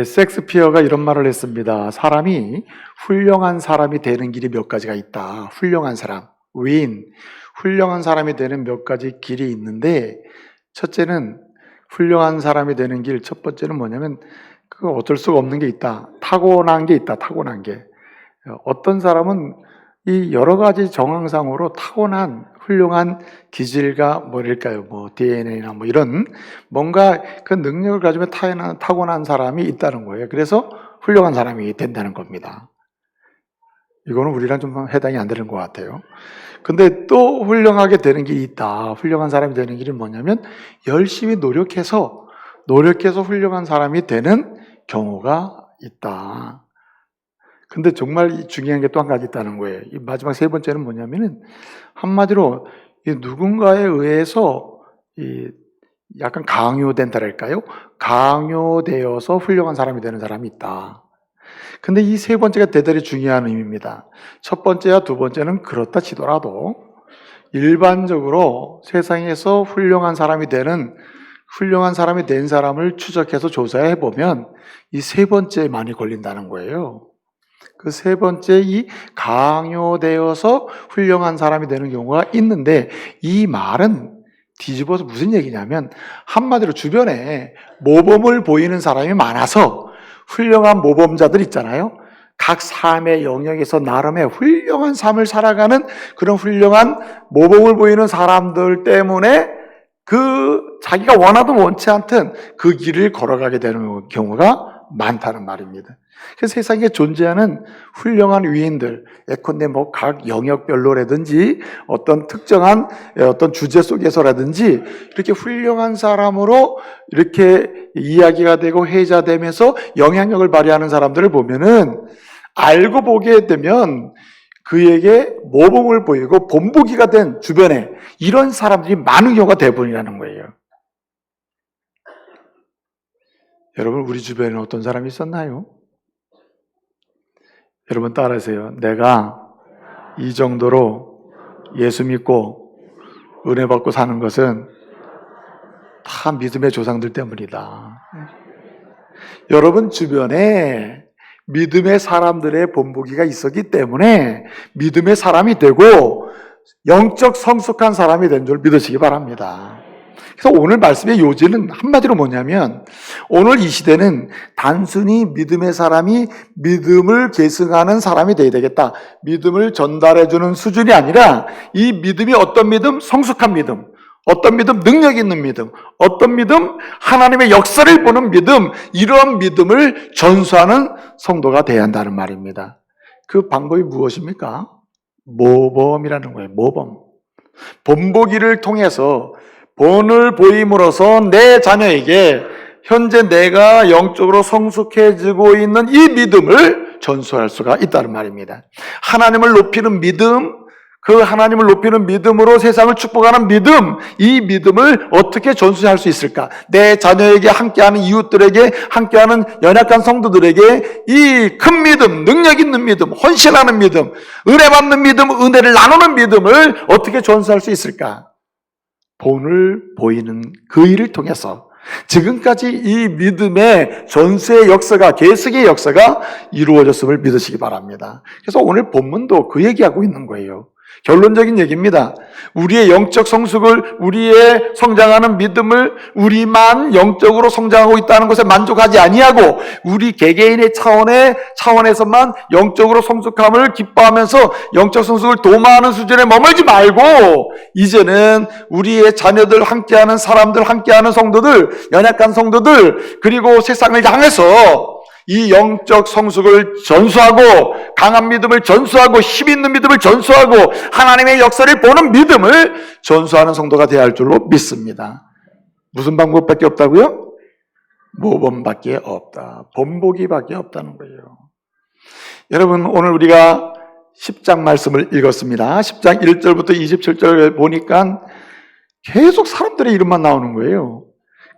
섹스피어가 이런 말을 했습니다. 사람이 훌륭한 사람이 되는 길이 몇 가지가 있다. 훌륭한 사람, 위인, 훌륭한 사람이 되는 몇 가지 길이 있는데, 첫째는 훌륭한 사람이 되는 길, 첫 번째는 뭐냐면 그거 어쩔 수가 없는 게 있다. 타고난 게 있다. 타고난 게. 어떤 사람은 이 여러 가지 정황상으로 타고난 훌륭한 기질과 뭐랄까요, DNA나 이런 뭔가 그 능력을 가지고 타고난 사람이 있다는 거예요. 그래서 훌륭한 사람이 된다는 겁니다. 이거는 우리랑 좀 해당이 안 되는 것 같아요. 근데 또 훌륭하게 되는 길이 있다. 훌륭한 사람이 되는 길은 뭐냐면 열심히 노력해서 훌륭한 사람이 되는 경우가 있다. 근데 정말 중요한 게 또 한 가지 있다는 거예요. 이 마지막 세 번째는 뭐냐면은 한마디로 누군가에 의해서 약간 강요된다랄까요? 강요되어서 훌륭한 사람이 되는 사람이 있다. 근데 이 세 번째가 대단히 중요한 의미입니다. 첫 번째와 두 번째는 그렇다 치더라도 일반적으로 세상에서 훌륭한 사람이 된 사람을 추적해서 조사해 보면 이 세 번째에 많이 걸린다는 거예요. 그 세 번째 이 강요되어서 훌륭한 사람이 되는 경우가 있는데, 이 말은 뒤집어서 무슨 얘기냐면 한마디로 주변에 모범을 보이는 사람이 많아서 훌륭한 모범자들 있잖아요. 각 삶의 영역에서 나름의 훌륭한 삶을 살아가는 그런 훌륭한 모범을 보이는 사람들 때문에 자기가 원하든 원치 않든 그 길을 걸어가게 되는 경우가 많다는 말입니다. 그래서 세상에 존재하는 훌륭한 위인들, 예컨대 각 영역별로라든지 어떤 특정한 어떤 주제 속에서라든지 이렇게 훌륭한 사람으로 이렇게 이야기가 되고 회자되면서 영향력을 발휘하는 사람들을 보면은 알고 보게 되면 그에게 모범을 보이고 본보기가 된 주변에 이런 사람들이 많은 경우가 대부분이라는 거예요. 여러분, 우리 주변에는 어떤 사람이 있었나요? 여러분 따라하세요. 내가 이 정도로 예수 믿고 은혜 받고 사는 것은 다 믿음의 조상들 때문이다. 여러분 주변에 믿음의 사람들의 본보기가 있었기 때문에 믿음의 사람이 되고 영적 성숙한 사람이 된 줄 믿으시기 바랍니다. 그래서 오늘 말씀의 요지는 한마디로 뭐냐면, 오늘 이 시대는 단순히 믿음의 사람이 믿음을 계승하는 사람이 되어야 되겠다. 믿음을 전달해주는 수준이 아니라 이 믿음이 어떤 믿음? 성숙한 믿음. 어떤 믿음? 능력 있는 믿음. 어떤 믿음? 하나님의 역사를 보는 믿음. 이런 믿음을 전수하는 성도가 되어야 한다는 말입니다. 그 방법이 무엇입니까? 모범이라는 거예요. 모범. 본보기를 통해서 본을 보임으로써 내 자녀에게 현재 내가 영적으로 성숙해지고 있는 이 믿음을 전수할 수가 있다는 말입니다. 하나님을 높이는 믿음, 그 하나님을 높이는 믿음으로 세상을 축복하는 믿음, 이 믿음을 어떻게 전수할 수 있을까? 내 자녀에게, 함께하는 이웃들에게, 함께하는 연약한 성도들에게 이 큰 믿음, 능력 있는 믿음, 헌신하는 믿음, 은혜 받는 믿음, 은혜를 나누는 믿음을 어떻게 전수할 수 있을까? 본을 보이는 그 일을 통해서 지금까지 이 믿음의 전수의 역사가, 계승의 역사가 이루어졌음을 믿으시기 바랍니다. 그래서 오늘 본문도 그 얘기하고 있는 거예요. 결론적인 얘기입니다. 우리의 영적 성숙을, 우리의 성장하는 믿음을 우리만 영적으로 성장하고 있다는 것에 만족하지 아니하고 우리 개개인의 차원에서만 영적으로 성숙함을 기뻐하면서 영적 성숙을 도모하는 수준에 머물지 말고 이제는 우리의 자녀들, 함께하는 사람들, 함께하는 성도들, 연약한 성도들, 그리고 세상을 향해서 이 영적 성숙을 전수하고 강한 믿음을 전수하고 힘 있는 믿음을 전수하고 하나님의 역사를 보는 믿음을 전수하는 성도가 되어야 할 줄로 믿습니다. 무슨 방법밖에 없다고요? 모범밖에 없다. 본보기밖에 없다는 거예요. 여러분, 오늘 우리가 10장 말씀을 읽었습니다. 10장 1절부터 27절 보니까 계속 사람들의 이름만 나오는 거예요.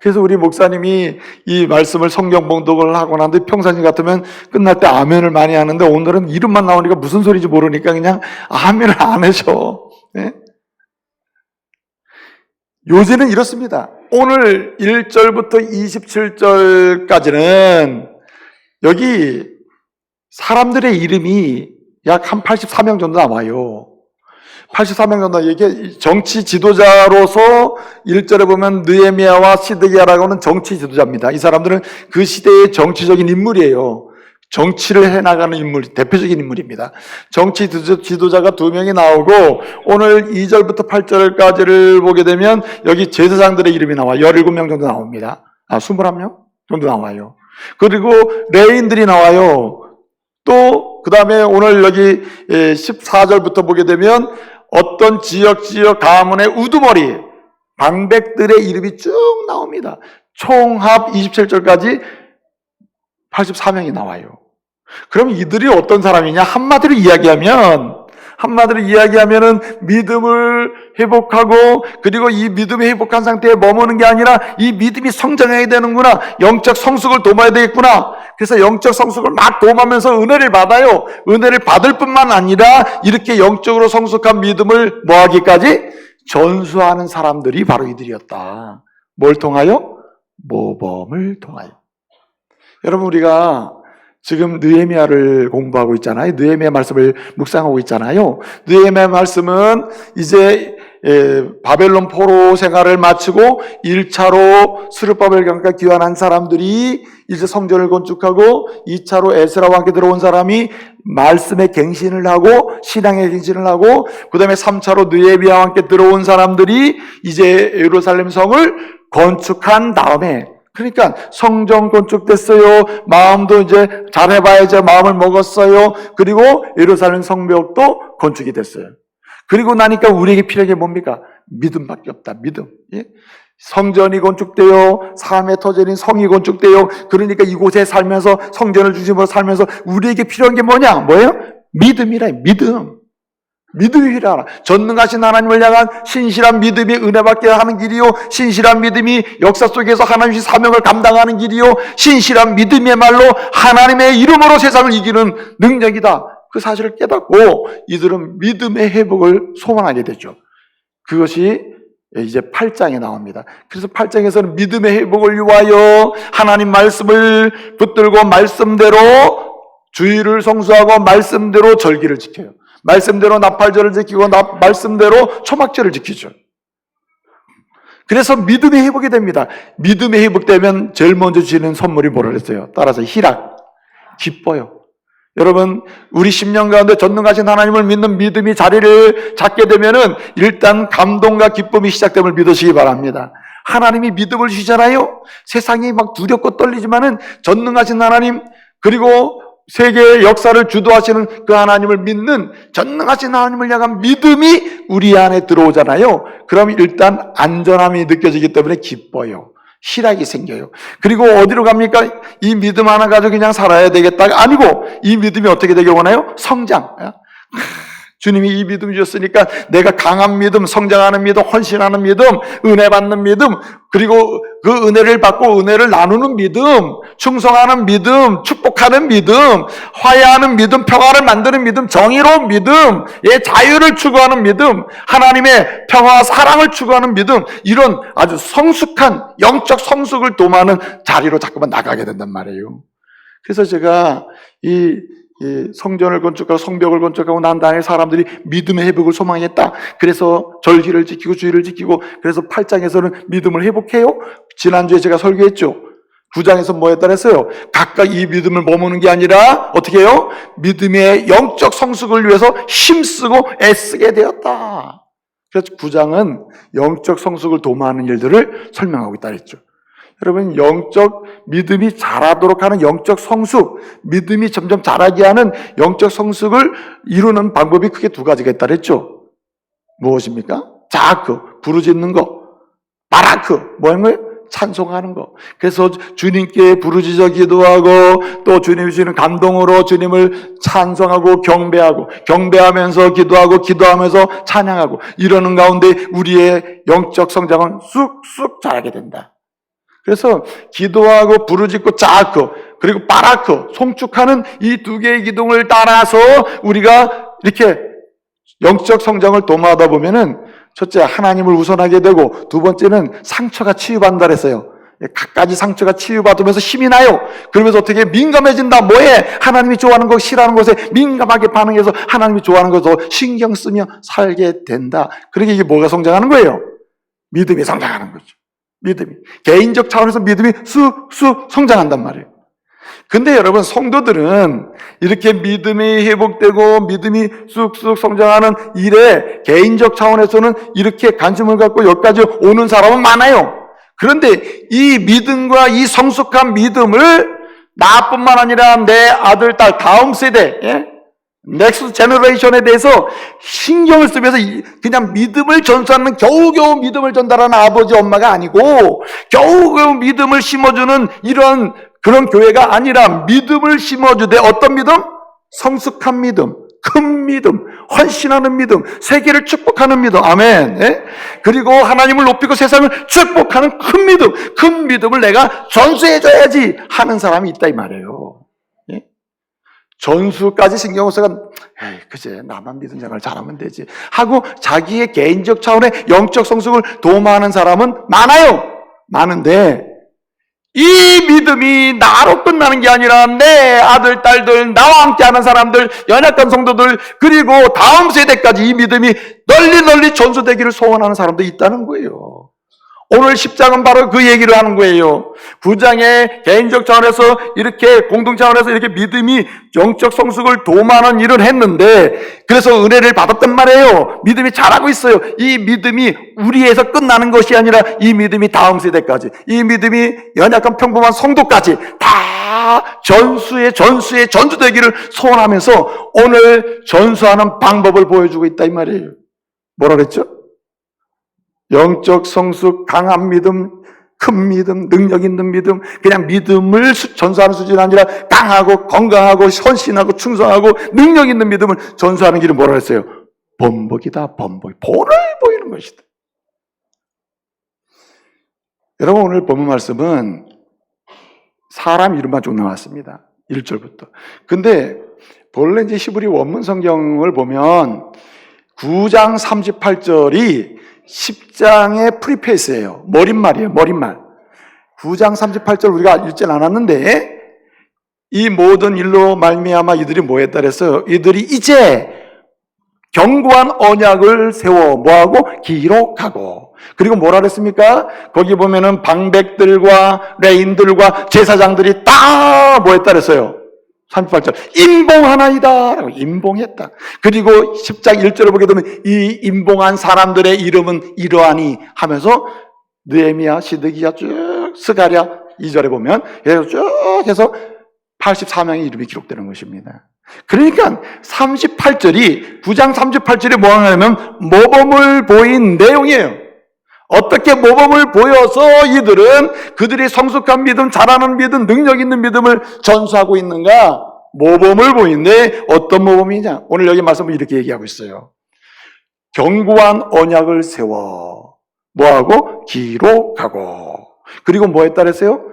그래서 우리 목사님이 이 말씀을 성경 봉독을 하고 난 뒤에 평상시 같으면 끝날 때 아멘을 많이 하는데 오늘은 이름만 나오니까 무슨 소리인지 모르니까 그냥 아멘을 안 하셔. 네? 요지는 이렇습니다. 오늘 1절부터 27절까지는 여기 사람들의 이름이 약 한 84명 정도 나와요. 84명 정도. 이게 정치 지도자로서 1절에 보면 느헤미야와 시드기야라고 하는 정치 지도자입니다. 이 사람들은 그 시대의 정치적인 인물이에요. 정치를 해나가는 인물, 대표적인 인물입니다. 정치 지도자가 2명이 나오고, 오늘 2절부터 8절까지를 보게 되면 여기 제사장들의 이름이 나와요. 17명 정도 나옵니다. 21명 정도 나와요. 그리고 레인들이 나와요. 또 그 다음에 오늘 여기 14절부터 보게 되면 어떤 지역 가문의 우두머리 방백들의 이름이 쭉 나옵니다. 총합 27절까지 84명이 나와요. 그럼 이들이 어떤 사람이냐? 한마디로 이야기하면은 믿음을 회복하고, 그리고 이 믿음이 회복한 상태에 머무는 게 아니라 이 믿음이 성장해야 되는구나. 영적 성숙을 도모해야 되겠구나. 그래서 영적 성숙을 막 도모하면서 은혜를 받아요. 은혜를 받을 뿐만 아니라 이렇게 영적으로 성숙한 믿음을 뭐하기까지 전수하는 사람들이 바로 이들이었다. 뭘 통하여? 모범을 통하여. 여러분, 우리가 지금 느헤미야를 공부하고 있잖아요. 느헤미야 말씀을 묵상하고 있잖아요. 느헤미야 말씀은 이제 바벨론 포로 생활을 마치고 1차로 스룹바벨 강가 귀환한 사람들이 이제 성전을 건축하고, 2차로 에스라와 함께 들어온 사람이 말씀의 갱신을 하고 신앙의 갱신을 하고, 그 다음에 3차로 느헤미야와 함께 들어온 사람들이 이제 예루살렘 성을 건축한 다음에, 그러니까 성전 건축됐어요. 마음도 이제 잘해봐야죠. 마음을 먹었어요. 그리고 예루살렘 성벽도 건축이 됐어요. 그리고 나니까 우리에게 필요한 게 뭡니까? 믿음밖에 없다. 믿음. 예? 성전이 건축되어 삶의 터전인 성이 건축되어, 그러니까 이곳에 살면서 성전을 중심으로 살면서 우리에게 필요한 게 뭐냐? 뭐예요? 믿음이라. 믿음이 필요하라. 전능하신 하나님을 향한 신실한 믿음이 은혜받게 하는 길이요, 신실한 믿음이 역사 속에서 하나님의 사명을 감당하는 길이요, 신실한 믿음이야말로 하나님의 이름으로 세상을 이기는 능력이다. 그 사실을 깨닫고 이들은 믿음의 회복을 소원하게 되죠. 그것이 이제 8장에 나옵니다. 그래서 8장에서는 믿음의 회복을 위하여 하나님 말씀을 붙들고 말씀대로 주의를 성수하고 말씀대로 절기를 지켜요. 말씀대로 나팔절을 지키고 말씀대로 초막절을 지키죠. 그래서 믿음이 회복이 됩니다. 믿음이 회복되면 제일 먼저 주시는 선물이 뭐라 그랬어요? 따라서 희락, 기뻐요. 여러분, 우리 10년 가운데 전능하신 하나님을 믿는 믿음이 자리를 잡게 되면은 일단 감동과 기쁨이 시작됨을 믿으시기 바랍니다. 하나님이 믿음을 주시잖아요. 세상이 막 두렵고 떨리지만은 전능하신 하나님, 그리고 세계의 역사를 주도하시는 그 하나님을 믿는 전능하신 하나님을 향한 믿음이 우리 안에 들어오잖아요. 그럼 일단 안전함이 느껴지기 때문에 기뻐요. 희락이 생겨요. 그리고 어디로 갑니까? 이 믿음 하나 가지고 그냥 살아야 되겠다가 아니고, 이 믿음이 어떻게 되길 원해요? 성장. 주님이 이 믿음 주셨으니까 내가 강한 믿음, 성장하는 믿음, 헌신하는 믿음, 은혜 받는 믿음, 그리고 그 은혜를 받고 은혜를 나누는 믿음, 충성하는 믿음, 축복하는 믿음, 화해하는 믿음, 평화를 만드는 믿음, 정의로운 믿음, 자유를 추구하는 믿음, 하나님의 평화와 사랑을 추구하는 믿음, 이런 아주 성숙한 영적 성숙을 도모하는 자리로 자꾸만 나가게 된단 말이에요. 그래서 제가 이 성전을 건축하고 성벽을 건축하고 난 다음에 사람들이 믿음의 회복을 소망했다. 그래서 절기를 지키고 주의를 지키고, 그래서 8장에서는 믿음을 회복해요. 지난주에 제가 설교했죠. 9장에서 뭐 했다 그랬어요? 각각 이 믿음을 머무는 게 아니라 어떻게 해요? 믿음의 영적 성숙을 위해서 힘쓰고 애쓰게 되었다. 그래서 9장은 영적 성숙을 도모하는 일들을 설명하고 있다 그랬죠. 여러분, 영적 믿음이 자라도록 하는 영적 성숙, 믿음이 점점 자라게 하는 영적 성숙을 이루는 방법이 크게 2가지가 있다 그랬죠. 무엇입니까? 자아크, 부르짖는 거. 바라크, 뭐 하는 거예요? 찬송하는 거. 그래서 주님께 부르짖어 기도하고, 또 주님이 주시는 감동으로 주님을 찬송하고 경배하면서 기도하고, 기도하면서 찬양하고, 이러는 가운데 우리의 영적 성장은 쑥쑥 자라게 된다. 그래서 기도하고 부르짖고 자아크, 그리고 바라크, 송축하는 이 2개의 기둥을 따라서 우리가 이렇게 영적 성장을 도모하다 보면은, 첫째 하나님을 우선하게 되고, 2번째는 상처가 치유받는다 그랬어요. 갖가지 상처가 치유받으면서 힘이 나요. 그러면서 어떻게 민감해진다. 뭐해? 하나님이 좋아하는 것, 싫어하는 것에 민감하게 반응해서 하나님이 좋아하는 것도 신경 쓰며 살게 된다. 그러게 이게 뭐가 성장하는 거예요? 믿음이 성장하는 거죠. 믿음이. 개인적 차원에서 믿음이 쑥쑥 성장한단 말이에요. 근데 여러분, 성도들은 이렇게 믿음이 회복되고 믿음이 쑥쑥 성장하는 일에 개인적 차원에서는 이렇게 관심을 갖고 여기까지 오는 사람은 많아요. 그런데 이 믿음과 이 성숙한 믿음을 나뿐만 아니라 내 아들, 딸, 다음 세대, 넥스트 제너레이션에 대해서 신경을 쓰면서 그냥 믿음을 전수하는, 겨우겨우 믿음을 전달하는 아버지, 엄마가 아니고 겨우겨우 믿음을 심어주는 이런 그런 교회가 아니라 믿음을 심어주되, 어떤 믿음? 성숙한 믿음, 큰 믿음, 헌신하는 믿음, 세계를 축복하는 믿음. 아멘. 그리고 하나님을 높이고 세상을 축복하는 큰 믿음을 내가 전수해줘야지 하는 사람이 있다, 이 말이에요. 전수까지 신경을 써가, 그제 나만 믿음 생활을 잘하면 되지 하고 자기의 개인적 차원의 영적 성숙을 도모하는 사람은 많은데, 이 믿음이 나로 끝나는 게 아니라 내 아들, 딸들, 나와 함께하는 사람들, 연약한 성도들, 그리고 다음 세대까지 이 믿음이 널리 전수되기를 소원하는 사람도 있다는 거예요. 오늘 10장은 바로 그 얘기를 하는 거예요. 9장의 개인적 차원에서 이렇게 공동 차원에서 이렇게 믿음이 영적 성숙을 도모하는 일을 했는데, 그래서 은혜를 받았단 말이에요. 믿음이 자라고 있어요. 이 믿음이 우리에서 끝나는 것이 아니라 이 믿음이 다음 세대까지, 이 믿음이 연약한 평범한 성도까지 다 전수되기를 소원하면서 오늘 전수하는 방법을 보여주고 있다, 이 말이에요. 뭐라 그랬죠? 영적 성숙, 강한 믿음, 큰 믿음, 능력 있는 믿음, 그냥 믿음을 전수하는 수준이 아니라 강하고 건강하고 헌신하고 충성하고 능력 있는 믿음을 전수하는 길은 뭐라 했어요? 번복이다, 번복. 본을 보이는 것이다. 여러분, 오늘 본문 말씀은 사람 이름만 쭉 나왔습니다. 1절부터. 근데 본래 이제 히브리 원문 성경을 보면 9장 38절이 10장의 프리페이스예요. 머릿말이에요. 머릿말. 9장 38절 우리가 읽진 않았는데, 이 모든 일로 말미암아 이들이 뭐 했다 그랬어요? 이들이 이제 견고한 언약을 세워 뭐하고? 기록하고. 그리고 뭐라 그랬습니까? 거기 보면은 방백들과 레인들과 제사장들이 다 뭐 했다 그랬어요? 38절 임봉하나이다 라고 임봉했다. 그리고 10장 1절을 보게 되면 이 임봉한 사람들의 이름은 이러하니 하면서 느헤미야, 시드기야, 쭉 스가랴 2절에 보면 쭉 해서 84명의 이름이 기록되는 것입니다. 그러니까 38절이 9장 38절이 뭐 하냐면 모범을 보인 내용이에요. 어떻게 모범을 보여서 이들은 그들이 성숙한 믿음, 잘하는 믿음, 능력 있는 믿음을 전수하고 있는가? 모범을 보이는데 어떤 모범이냐? 오늘 여기 말씀을 이렇게 얘기하고 있어요. 견고한 언약을 세워 뭐하고? 기록하고. 그리고 뭐 했다 그랬어요?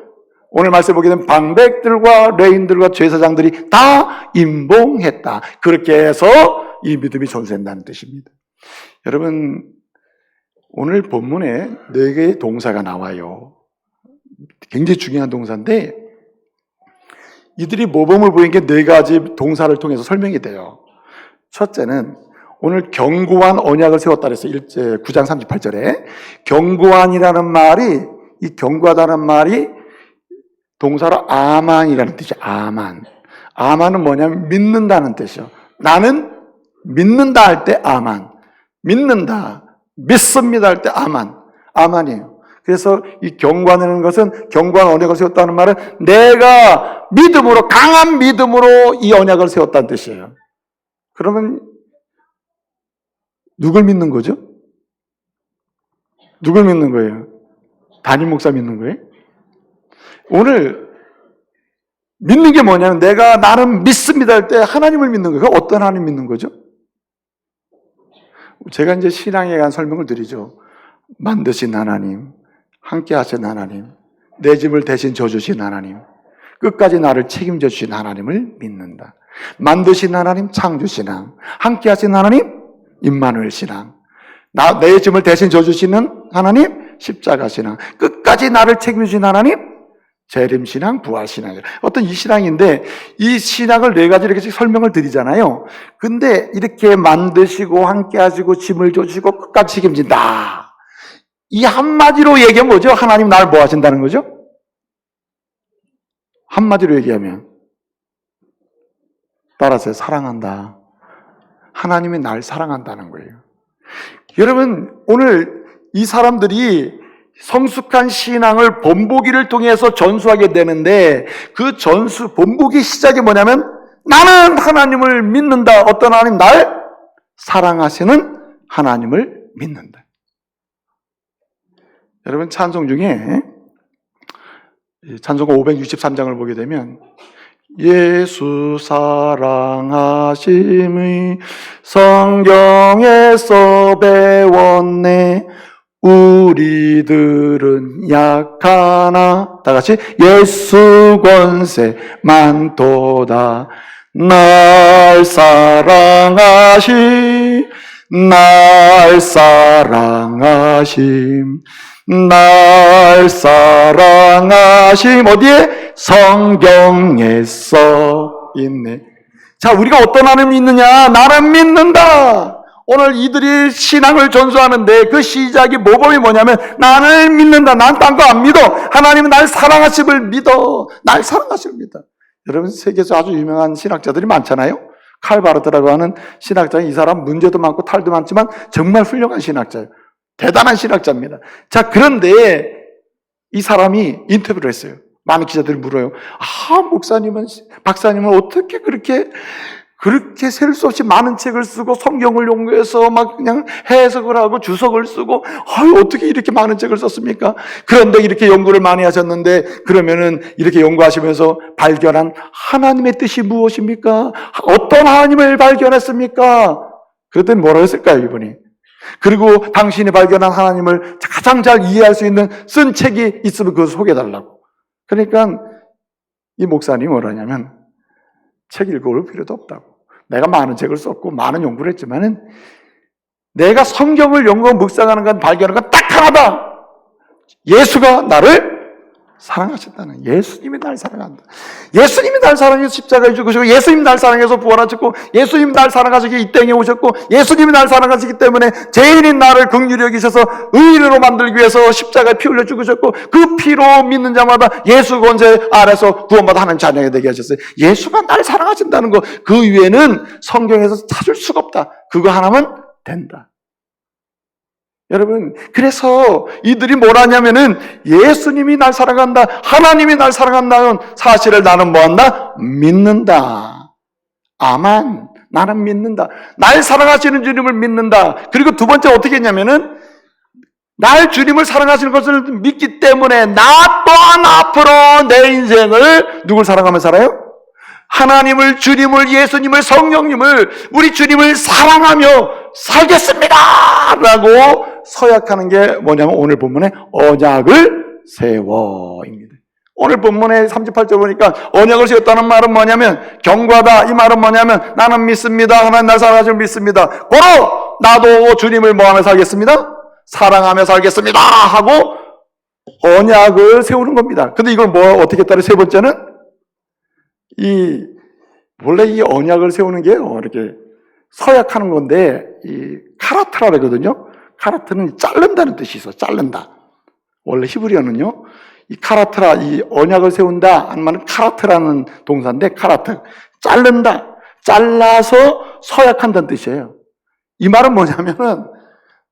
오늘 말씀 보게 되면 방백들과 레인들과 제사장들이 다 임봉했다. 그렇게 해서 이 믿음이 전수된다는 뜻입니다. 여러분, 오늘 본문에 4개의 동사가 나와요. 굉장히 중요한 동사인데 이들이 모범을 보인 게 4가지 동사를 통해서 설명이 돼요. 첫째는 오늘 견고한 언약을 세웠다 그랬어요. 9장 38절에 견고한이라는 말이, 이 견고하다는 말이 동사로 아만이라는 뜻이에요. 아만. 아만은 뭐냐면 믿는다는 뜻이요. 나는 믿는다 할 때 아만, 믿는다, 믿습니다 할 때 아만이에요. 그래서 이 견고하다는 것은, 견고한 언약을 세웠다는 말은 내가 믿음으로, 강한 믿음으로 이 언약을 세웠다는 뜻이에요. 그러면 누굴 믿는 거죠? 누굴 믿는 거예요? 담임 목사 믿는 거예요? 오늘 믿는 게 뭐냐면 내가 나는 믿습니다 할 때 하나님을 믿는 거예요. 어떤 하나님 믿는 거죠? 제가 이제 신앙에 관한 설명을 드리죠. 만드신 하나님, 함께 하신 하나님, 내 집을 대신 져주신 하나님, 끝까지 나를 책임져 주신 하나님을 믿는다. 만드신 하나님, 창조 신앙, 함께 하신 하나님, 임마누엘 신앙, 내 집을 대신 져주시는 하나님, 십자가 신앙. 끝까지 나를 책임지신 하나님, 재림 신앙, 부활 신앙. 어떤 이 신앙인데 이 신앙을 네 가지 이렇게 설명을 드리잖아요. 근데 이렇게 만드시고 함께 하시고 짐을 져주시고 끝까지 책임진다. 이 한마디로 얘기하면 뭐죠? 하나님 나를 뭐 하신다는 거죠? 한마디로 얘기하면 따라서 사랑한다. 하나님이 날 사랑한다는 거예요. 여러분, 오늘 이 사람들이 성숙한 신앙을 본보기를 통해서 전수하게 되는데 그 본보기 시작이 뭐냐면 나는 하나님을 믿는다. 어떤 하나님? 날 사랑하시는 하나님을 믿는다. 여러분, 찬송 중에 찬송가 563장을 보게 되면 예수 사랑하심의 성경에서 배웠네. 우리들은 약하나 다 같이 예수 권세 많도다. 날 사랑하심 날 사랑하심 날 사랑하심 어디에? 성경에 써 있네. 자, 우리가 어떤 하나님을 믿느냐? 나는 믿는다. 오늘 이들이 신앙을 전수하는데 그 시작이 모범이 뭐냐면 나를 믿는다. 난 딴 거 안 믿어. 하나님은 날 사랑하심을 믿어. 날 사랑하심을 믿어. 여러분, 세계에서 아주 유명한 신학자들이 많잖아요. 칼 바르트라고 하는 신학자는 이 사람 문제도 많고 탈도 많지만 정말 훌륭한 신학자예요. 대단한 신학자입니다. 자, 그런데 이 사람이 인터뷰를 했어요. 많은 기자들이 물어요. 목사님은, 박사님은 어떻게 그렇게 셀 수 없이 많은 책을 쓰고 성경을 연구해서 막 그냥 해석을 하고 주석을 쓰고 어떻게 이렇게 많은 책을 썼습니까? 그런데 이렇게 연구를 많이 하셨는데 그러면은 이렇게 연구하시면서 발견한 하나님의 뜻이 무엇입니까? 어떤 하나님을 발견했습니까? 그랬더니 뭐라고 했을까요, 이분이? 그리고 당신이 발견한 하나님을 가장 잘 이해할 수 있는 쓴 책이 있으면 그걸 소개해달라고. 그러니까 이 목사님이 뭐라냐면 책 읽어볼 필요도 없다고. 내가 많은 책을 썼고 많은 연구를 했지만은 내가 성경을 연구하고 묵상하는 건 발견하는 건 딱 하나다. 예수가 나를 사랑하셨다는, 예수님이 날 사랑한다. 예수님이 날 사랑해서 십자가에 죽으시고 예수님이 날 사랑해서 부활하셨고 예수님이 날 사랑하시기 이 땅에 오셨고 예수님이 날 사랑하시기 때문에 죄인인 나를 긍휼히 여기셔서 의인으로 만들기 위해서 십자가에 피 흘려 죽으셨고 그 피로 믿는 자마다 예수 권세 아래서 구원받아 하나님 자녀가 되게 하셨어요. 예수가 날 사랑하신다는 거, 그 위에는 성경에서 찾을 수가 없다. 그거 하나면 된다. 여러분, 그래서 이들이 뭐라냐면은 예수님이 날 사랑한다, 하나님이 날 사랑한다는 사실을 나는 뭐한다? 믿는다. 아멘. 나는 믿는다. 날 사랑하시는 주님을 믿는다. 그리고 두 번째 어떻게 했냐면은 날 주님을 사랑하시는 것을 믿기 때문에 나 또한 앞으로 내 인생을 누굴 사랑하며 살아요? 하나님을, 주님을, 예수님을, 성령님을, 우리 주님을 사랑하며 살겠습니다! 라고 서약하는 게 뭐냐면 오늘 본문에 언약을 세워입니다. 오늘 본문에 38절 보니까 언약을 세웠다는 말은 뭐냐면 경고하다, 이 말은 뭐냐면 나는 믿습니다. 하나님 날 사랑하시면 믿습니다. 고로 나도 주님을 뭐하며 살겠습니다? 사랑하며 살겠습니다 하고 언약을 세우는 겁니다. 근데 이걸 어떻게 따라 세 번째는 원래 이 언약을 세우는 게요, 이렇게 서약하는 건데, 이 카라트라 그러거든요. 카라트는 자른다는 뜻이 있어. 자른다. 원래 히브리어는요, 이 카라트라, 이 언약을 세운다 하는 말은 카라트라는 동사인데, 카라트. 자른다. 잘라서 서약한다는 뜻이에요. 이 말은 뭐냐면은,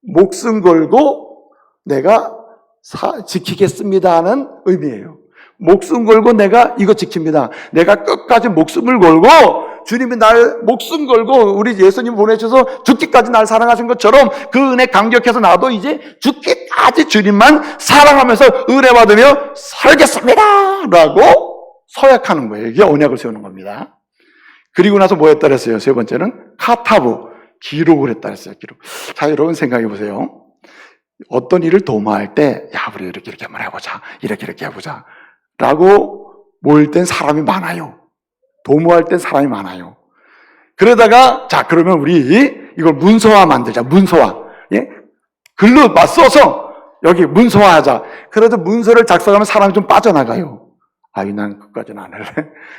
목숨 걸고 내가 지키겠습니다 하는 의미예요. 목숨 걸고 내가 이거 지킵니다. 내가 끝까지 목숨을 걸고 주님이 날 목숨 걸고 우리 예수님 보내셔서 죽기까지 날 사랑하신 것처럼 그 은혜 감격해서 나도 이제 죽기까지 주님만 사랑하면서 은혜 받으며 살겠습니다 라고 서약하는 거예요. 이게 언약을 세우는 겁니다. 그리고 나서 뭐 했다 그랬어요? 세 번째는 카타부, 기록을 했다 그랬어요. 기록. 자, 여러분 생각해 보세요. 어떤 일을 도모할 때 우리 이렇게 한번 해보자, 이렇게 해보자 라고 모일 땐 사람이 많아요. 도모할 땐 사람이 많아요. 그러다가 그러면 우리 이걸 문서화 만들자. 문서화. 예? 글로 써서 여기 문서화하자. 그래도 문서를 작성하면 사람이 좀 빠져나가요. 아유, 난 그까지는 안 할래.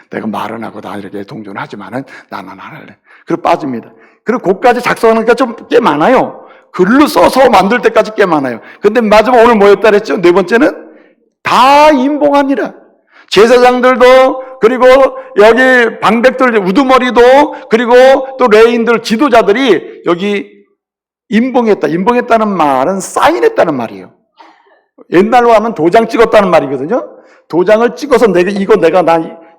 내가 말은 하고 다 이렇게 동조는 하지만은 나는 안 할래. 그리고 빠집니다. 그리고 그까지 작성하는 게 좀 꽤 많아요. 글로 써서 만들 때까지 꽤 많아요. 근데 마지막 오늘 뭐였다 그랬죠? 네 번째는 다 임봉합니다. 제사장들도, 그리고 여기 방백들, 우두머리도, 그리고 또 레인들, 지도자들이 여기 임봉했다. 임봉했다는 말은 사인했다는 말이에요. 옛날로 하면 도장 찍었다는 말이거든요. 도장을 찍어서 내가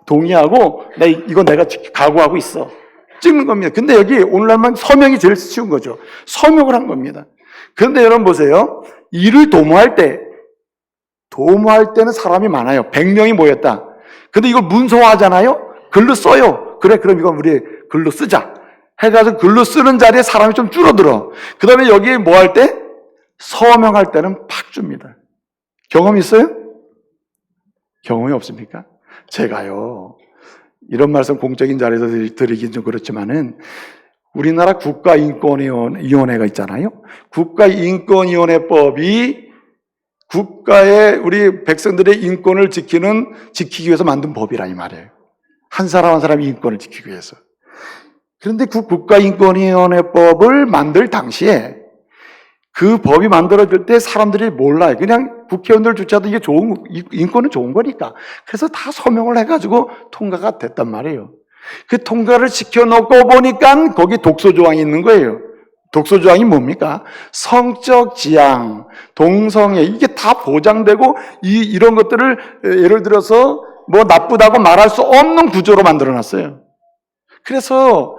동의하고, 이거 내가 각오하고 있어. 찍는 겁니다. 근데 여기 오늘날만 서명이 제일 쉬운 거죠. 서명을 한 겁니다. 그런데 여러분 보세요. 일을 도모할 때는 사람이 많아요. 100명이 모였다. 근데 이걸 문서화하잖아요? 글로 써요. 그래, 그럼 이건 우리 글로 쓰자. 해가지고 글로 쓰는 자리에 사람이 좀 줄어들어. 그 다음에 여기 뭐 할 때? 서명할 때는 팍 줍니다. 경험 있어요? 경험이 없습니까? 제가요, 이런 말씀 공적인 자리에서 드리긴 좀 그렇지만은, 우리나라 국가인권위원회가 있잖아요? 국가인권위원회법이 국가의 우리 백성들의 인권을 지키기 위해서 만든 법이라 이 말이에요. 한 사람 한 사람의 인권을 지키기 위해서. 그런데 그 국가인권위원회법을 만들 당시에 그 법이 만들어질 때 사람들이 몰라요. 그냥 국회의원들조차도 이게 인권은 좋은 거니까. 그래서 다 서명을 해가지고 통과가 됐단 말이에요. 그 통과를 시켜놓고 보니까 거기 독소조항이 있는 거예요. 독소조항이 뭡니까? 성적 지향, 동성애, 이게 다 보장되고, 이런 것들을 예를 들어서 뭐 나쁘다고 말할 수 없는 구조로 만들어 놨어요. 그래서,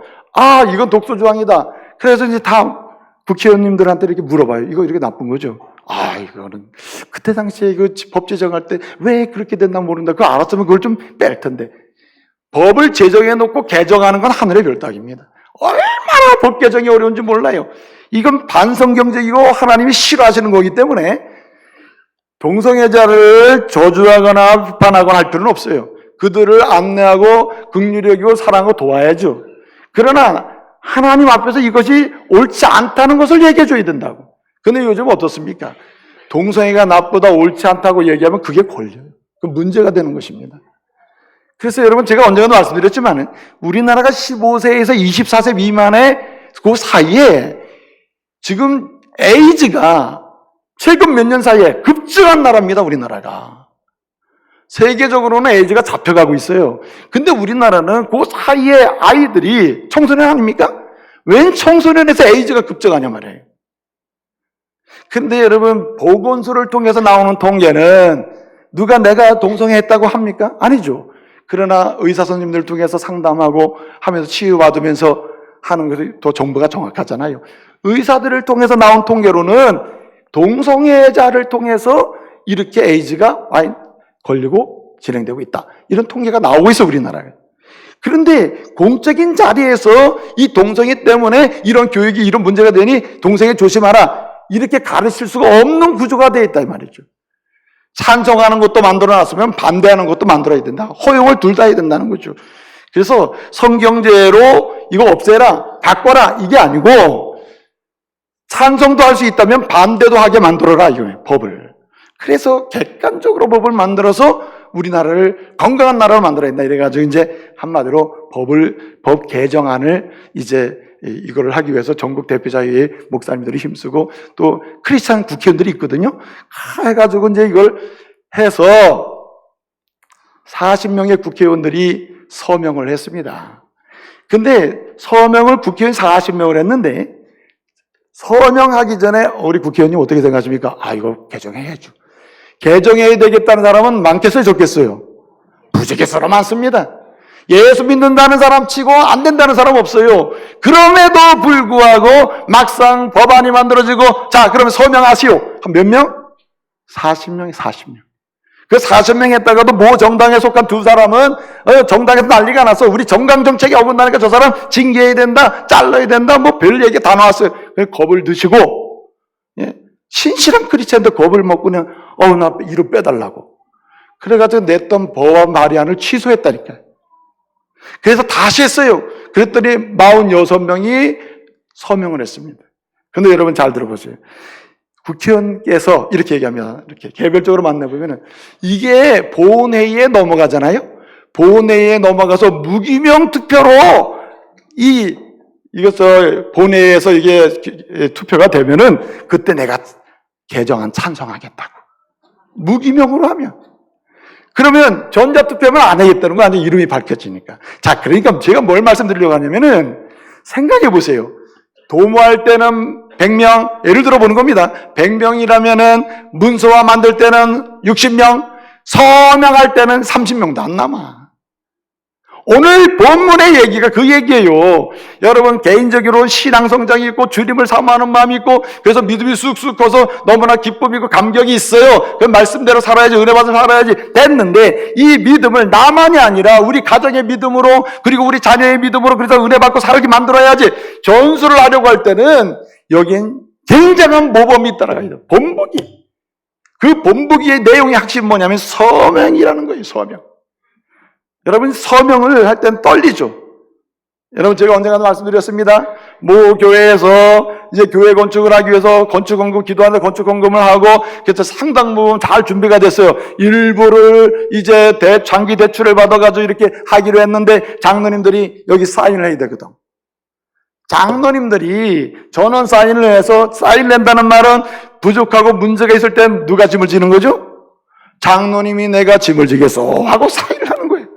이건 독소조항이다. 그래서 이제 다 국회의원님들한테 이렇게 물어봐요. 이거 이렇게 나쁜 거죠? 이거는, 그때 당시에 이거 법 제정할 때 왜 그렇게 됐나 모른다. 그거 알았으면 그걸 좀 뺄 텐데. 법을 제정해 놓고 개정하는 건 하늘의 별따기입니다. 얼마나 법 개정이 어려운지 몰라요. 이건 반성경적이고 하나님이 싫어하시는 거기 때문에 동성애자를 저주하거나 비판하거나 할 필요는 없어요. 그들을 안내하고 긍휼히 여기고 사랑하고 도와야죠. 그러나 하나님 앞에서 이것이 옳지 않다는 것을 얘기해 줘야 된다고. 근데 요즘 어떻습니까? 동성애가 나쁘다, 옳지 않다고 얘기하면 그게 걸려요. 그 문제가 되는 것입니다. 그래서 여러분, 제가 언젠가도 말씀드렸지만 우리나라가 15세에서 24세 미만의 그 사이에 지금 에이즈가 최근 몇 년 사이에 급증한 나라입니다. 우리나라가. 세계적으로는 에이즈가 잡혀가고 있어요. 근데 우리나라는 그 사이에 아이들이 청소년 아닙니까? 웬 청소년에서 에이즈가 급증하냐 말이에요. 근데 여러분, 보건소를 통해서 나오는 통계는 누가 내가 동성애했다고 합니까? 아니죠. 그러나 의사 선생님들 통해서 상담하고 하면서 치유받으면서 하는 것이 더 정보가 정확하잖아요. 의사들을 통해서 나온 통계로는 동성애자를 통해서 이렇게 에이즈가 걸리고 진행되고 있다. 이런 통계가 나오고 있어, 우리나라에. 그런데 공적인 자리에서 이 동성애 때문에 이런 교육이 이런 문제가 되니 동성애 조심하라. 이렇게 가르칠 수가 없는 구조가 되어 있다 이 말이죠. 찬성하는 것도 만들어놨으면 반대하는 것도 만들어야 된다. 허용을 둘 다 해야 된다는 거죠. 그래서 성경제로 이거 없애라, 바꿔라 이게 아니고 찬성도 할 수 있다면 반대도 하게 만들어라 이거예요. 법을. 그래서 객관적으로 법을 만들어서 우리나라를 건강한 나라로 만들어야 된다. 이래가지고 이제 한마디로 법 개정안을 이제 이거를 하기 위해서 전국 대표자의 목사님들이 힘쓰고 또 크리스찬 국회의원들이 있거든요. 해가지고 이제 이걸 해서 40명의 국회의원들이 서명을 했습니다. 근데 서명을 국회의원 40명을 했는데 서명하기 전에 우리 국회의원님 어떻게 생각하십니까? 이거 개정해야죠. 개정해야 되겠다는 사람은 많겠어요, 적겠어요? 무지개수로 많습니다. 예수 믿는다는 사람 치고 안 된다는 사람 없어요. 그럼에도 불구하고 막상 법안이 만들어지고 자 그러면 서명하시오. 한 몇 명? 40명이 40명. 그 40명 했다가도 모 정당에 속한 두 사람은 정당에서 난리가 났어. 우리 정강정책에 어긋나니까 저 사람 징계해야 된다, 잘라야 된다, 뭐 별 얘기 다 나왔어요. 겁을 드시고 신실한 크리스찬도 겁을 먹고 그냥 나 이로 빼달라고. 그래가지고 냈던 법안 발의안을 취소했다니까요. 그래서 다시 했어요. 그랬더니 46명이 서명을 했습니다. 근데 여러분 잘 들어보세요. 국회의원께서 이렇게 얘기합니다. 이렇게 개별적으로 만나보면은 이게 본회의에 넘어가잖아요. 본회의에 넘어가서 무기명 투표로 이것을 본회의에서 이게 투표가 되면은 그때 내가 개정안 찬성하겠다고. 무기명으로 하면. 그러면 전자투표하면 안 하겠다는 거 아니에요. 이름이 밝혀지니까. 자, 그러니까 제가 뭘 말씀드리려고 하냐면은 생각해 보세요. 도모할 때는 100명, 예를 들어 보는 겁니다. 100명이라면은 문서화 만들 때는 60명, 서명할 때는 30명도 안 남아. 오늘 본문의 얘기가 그 얘기예요. 여러분 개인적으로 신앙 성장이 있고 주님을 사모하는 마음이 있고 그래서 믿음이 쑥쑥 커서 너무나 기쁨이고 감격이 있어요. 그 말씀대로 살아야지, 은혜 받아서 살아야지 됐는데 이 믿음을 나만이 아니라 우리 가정의 믿음으로 그리고 우리 자녀의 믿음으로 그래서 은혜 받고 살게 만들어야지 전수를 하려고 할 때는 여긴 굉장한 모범이 따라가야 돼요. 본보기. 그 본보기의 내용의 핵심은 뭐냐면 서명이라는 거예요. 서명. 여러분 서명을 할 때는 떨리죠. 여러분 제가 언젠가도 말씀드렸습니다. 모 교회에서 이제 교회 건축을 하기 위해서 건축헌금 기도하는데 건축헌금을 하고 그래서 상당 부분 잘 준비가 됐어요. 일부를 이제 장기 대출을 받아가지고 이렇게 하기로 했는데 장로님들이 여기 사인을 해야 되거든. 장로님들이 전원 사인을 해서 사인 낸다는 말은 부족하고 문제가 있을 때 누가 짐을 지는 거죠? 장로님이 내가 짐을 지겠어 하고 사인을 하는 거예요.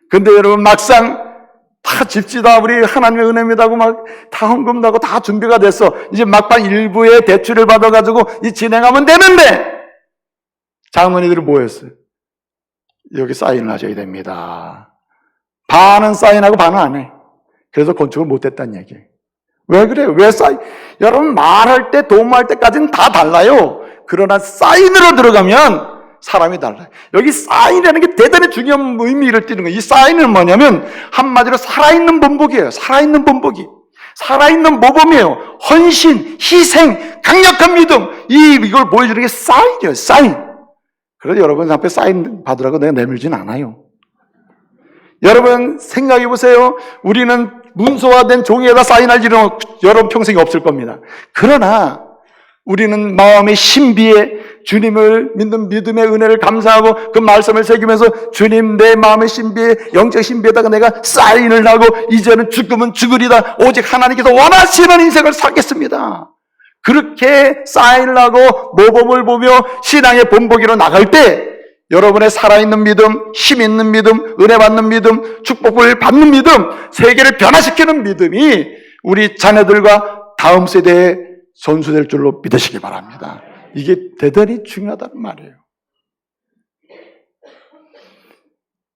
근데 여러분 막상 다 집지다 우리 하나님의 은혜입니다 하고 막 다 헌금도 하고 다 준비가 됐어. 이제 막판 일부의 대출을 받아가지고 이 진행하면 되는데 장로님들이 뭐 했어요? 여기 사인을 하셔야 됩니다. 반은 사인하고 반은 안 해. 그래서 건축을 못했다는 얘기예요. 왜 그래요? 왜 사인? 여러분 말할 때 도움할 때까지는 다 달라요. 그러나 사인으로 들어가면 사람이 달라요. 여기 사인이라는 게 대단히 중요한 의미를 띠는 거예요. 이 사인은 뭐냐면 한마디로 살아있는 본보기예요. 살아있는 본보기. 살아있는 모범이에요. 헌신, 희생, 강력한 믿음. 이걸 보여주는 게 사인이에요. 사인. 그래서 여러분 앞에 사인 받으라고 내가 내밀진 않아요. 여러분 생각해 보세요. 우리는 문서화된 종이에다 사인할 일은 여러분 평생에 없을 겁니다. 그러나 우리는 마음의 신비에 주님을 믿는 믿음의 은혜를 감사하고 그 말씀을 새기면서 주님 내 마음의 신비에 영적 신비에다가 내가 사인을 하고 이제는 죽으면 죽으리다 오직 하나님께서 원하시는 인생을 살겠습니다. 그렇게 사인을 하고 모범을 보며 신앙의 본보기로 나갈 때 여러분의 살아있는 믿음, 힘있는 믿음, 은혜 받는 믿음, 축복을 받는 믿음, 세계를 변화시키는 믿음이 우리 자녀들과 다음 세대에 전수될 줄로 믿으시기 바랍니다. 이게 대단히 중요하다는 말이에요.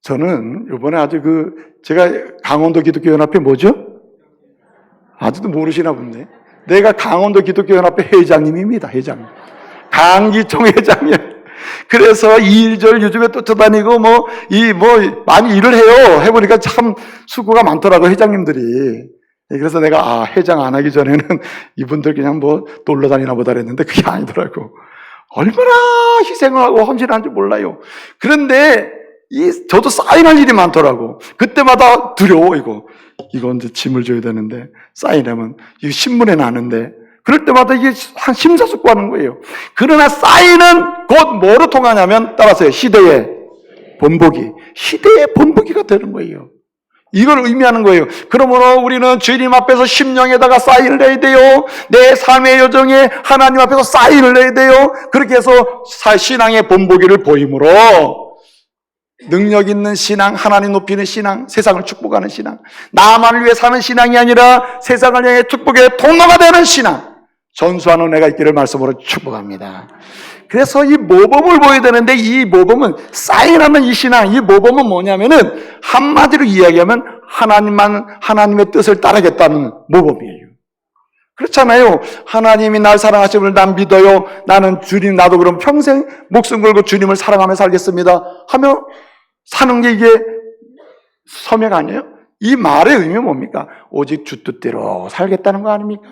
저는 이번에 아주 제가 강원도 기독교연합회 뭐죠? 아직도 모르시나 본데. 내가 강원도 기독교연합회 회장님입니다. 회장님. 강기총 회장님. 그래서 2.1절 요즘에 쫓아다니고 많이 일을 해요. 해보니까 참 수고가 많더라고 회장님들이. 그래서 내가 회장 안 하기 전에는 이분들 그냥 놀러 다니나 보다 그랬는데 그게 아니더라고. 얼마나 희생을 하고 헌신하는지 몰라요. 그런데 저도 사인할 일이 많더라고. 그때마다 두려워. 이거 이제 짐을 줘야 되는데 사인하면 이거 신문에 나는데 그럴 때마다 이게 한 심사숙고하는 거예요. 그러나 사인은 곧 뭐로 통하냐면 따라서요. 시대의 본보기. 시대의 본보기가 되는 거예요. 이걸 의미하는 거예요. 그러므로 우리는 주님 앞에서 심령에다가 사인을 해야 돼요. 내 삶의 여정에 하나님 앞에서 사인을 해야 돼요. 그렇게 해서 신앙의 본보기를 보임으로 능력 있는 신앙, 하나님 높이는 신앙, 세상을 축복하는 신앙, 나만을 위해 사는 신앙이 아니라 세상을 향해 축복의 통로가 되는 신앙, 전수하는 은혜가 있기를 말씀으로 축복합니다. 그래서 이 모범을 보여야 되는데 이 모범은 사인하는 이 신앙, 이 모범은 뭐냐면은 한마디로 이야기하면 하나님의 뜻을 따르겠다는 모범이에요. 그렇잖아요. 하나님이 날 사랑하심을 난 믿어요. 나는 주님, 나도 그럼 평생 목숨 걸고 주님을 사랑하며 살겠습니다 하며 사는 게 이게 서명 아니에요? 이 말의 의미는 뭡니까? 오직 주 뜻대로 살겠다는 거 아닙니까?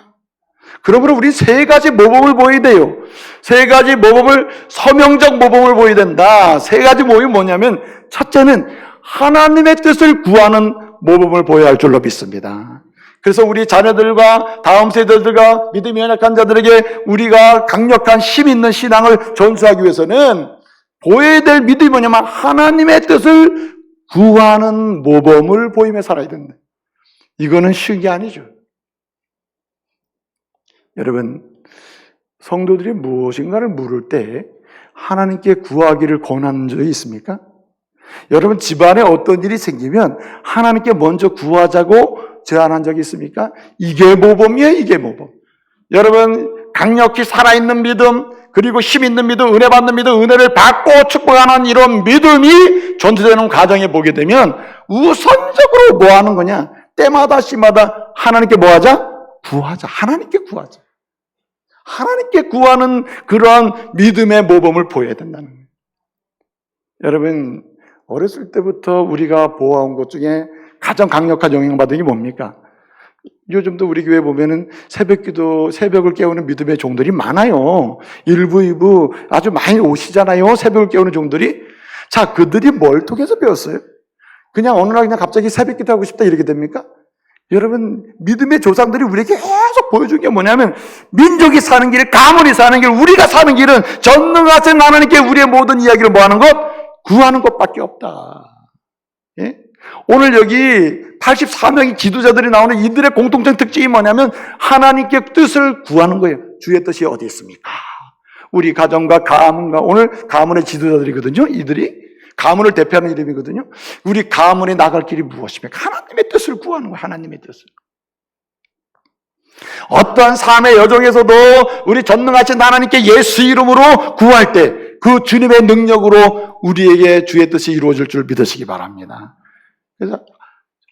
그러므로 우리 세 가지 모범을 보여야 돼요. 세 가지 모범을, 서명적 모범을 보여야 된다. 세 가지 모범이 뭐냐면, 첫째는 하나님의 뜻을 구하는 모범을 보여야 할 줄로 믿습니다. 그래서 우리 자녀들과 다음 세대들과 믿음이 연약한 자들에게 우리가 강력한 힘 있는 신앙을 전수하기 위해서는 보여야 될 믿음이 뭐냐면 하나님의 뜻을 구하는 모범을 보이며 살아야 된다. 이거는 쉬운 게 아니죠. 여러분, 성도들이 무엇인가를 물을 때 하나님께 구하기를 권한 적이 있습니까? 여러분, 집안에 어떤 일이 생기면 하나님께 먼저 구하자고 제안한 적이 있습니까? 이게 모범이에요, 이게 모범. 여러분, 강력히 살아있는 믿음, 그리고 힘 있는 믿음, 은혜 받는 믿음, 은혜를 받고 축복하는 이런 믿음이 전투되는 과정에 보게 되면 우선적으로 뭐 하는 거냐? 때마다 씨마다 하나님께 뭐 하자? 구하자. 하나님께 구하자. 하나님께 구하는 그러한 믿음의 모범을 보여야 된다는 거예요. 여러분, 어렸을 때부터 우리가 보아온 것 중에 가장 강력한 영향받은 게 뭡니까? 요즘도 우리 교회 보면은 새벽기도, 새벽을 깨우는 믿음의 종들이 많아요. 일부, 이부 아주 많이 오시잖아요. 새벽을 깨우는 종들이. 자, 그들이 뭘 통해서 배웠어요? 그냥 어느 날 그냥 갑자기 새벽기도 하고 싶다 이렇게 됩니까? 여러분, 믿음의 조상들이 우리에게 계속 보여준 게 뭐냐면 민족이 사는 길, 가문이 사는 길, 우리가 사는 길은 전능하신 하나님께 우리의 모든 이야기를 뭐 하는 것? 구하는 것밖에 없다. 예? 오늘 여기 84명의 지도자들이 나오는 이들의 공통된 특징이 뭐냐면 하나님께 뜻을 구하는 거예요. 주의 뜻이 어디 있습니까? 우리 가정과 가문과, 오늘 가문의 지도자들이거든요. 이들이 가문을 대표하는 이름이거든요. 우리 가문에 나갈 길이 무엇입니까? 하나님의 뜻을 구하는 거예요. 하나님의 뜻을. 어떠한 삶의 여정에서도 우리 전능하신 하나님께 예수 이름으로 구할 때 그 주님의 능력으로 우리에게 주의 뜻이 이루어질 줄 믿으시기 바랍니다. 그래서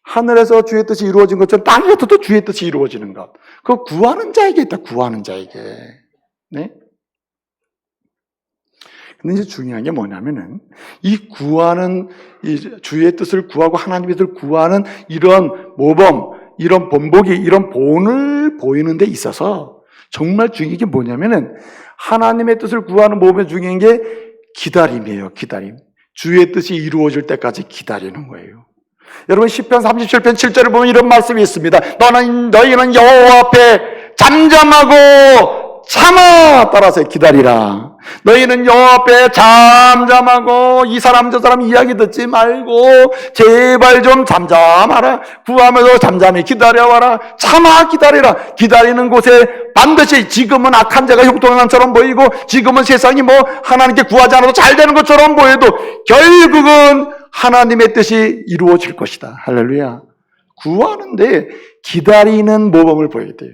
하늘에서 주의 뜻이 이루어진 것처럼 땅에서도 주의 뜻이 이루어지는 것. 그거 구하는 자에게 있다. 구하는 자에게. 네? 근데 이제 중요한 게 뭐냐면은 이 구하는 이 주의 뜻을 구하고 하나님의 뜻을 구하는 이런 모범, 이런 본보기, 이런 본을 보이는 데 있어서 정말 중요한 게 뭐냐면은 하나님의 뜻을 구하는 모범에 중요한 게 기다림이에요. 기다림. 주의 뜻이 이루어질 때까지 기다리는 거예요. 여러분, 시편 37편 7절을 보면 이런 말씀이 있습니다. 너희는 여호와 앞에 잠잠하고 참아. 따라서 기다리라. 너희는 여호와 앞에 잠잠하고 이 사람 저 사람 이야기 듣지 말고 제발 좀 잠잠하라. 구하면서 잠잠히 기다려와라. 참아 기다리라. 기다리는 곳에 반드시 지금은 악한 자가 형통한 것처럼 보이고 지금은 세상이 뭐 하나님께 구하지 않아도 잘 되는 것처럼 보여도 결국은 하나님의 뜻이 이루어질 것이다. 할렐루야. 구하는데 기다리는 모범을 보여야 돼요.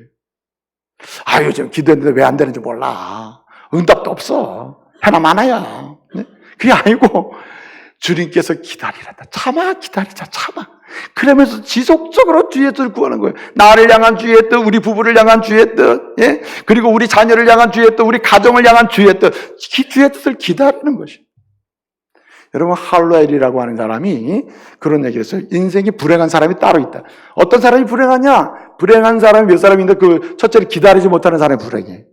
아, 요즘 기도했는데 왜 안 되는지 몰라. 응답도 없어. 하나 많아야. 네? 그게 아니고 주님께서 기다리란다. 참아 기다리자. 참아. 그러면서 지속적으로 주의 뜻을 구하는 거예요. 나를 향한 주의 뜻, 우리 부부를 향한 주의 뜻, 예? 그리고 우리 자녀를 향한 주의 뜻, 우리 가정을 향한 주의 뜻, 주의 뜻을 기다리는 것이에요. 여러분, 할로엘이라고 하는 사람이 그런 얘기를 했어요. 인생이 불행한 사람이 따로 있다. 어떤 사람이 불행하냐? 불행한 사람이 몇 사람인데 그 첫째로 기다리지 못하는 사람이 불행해.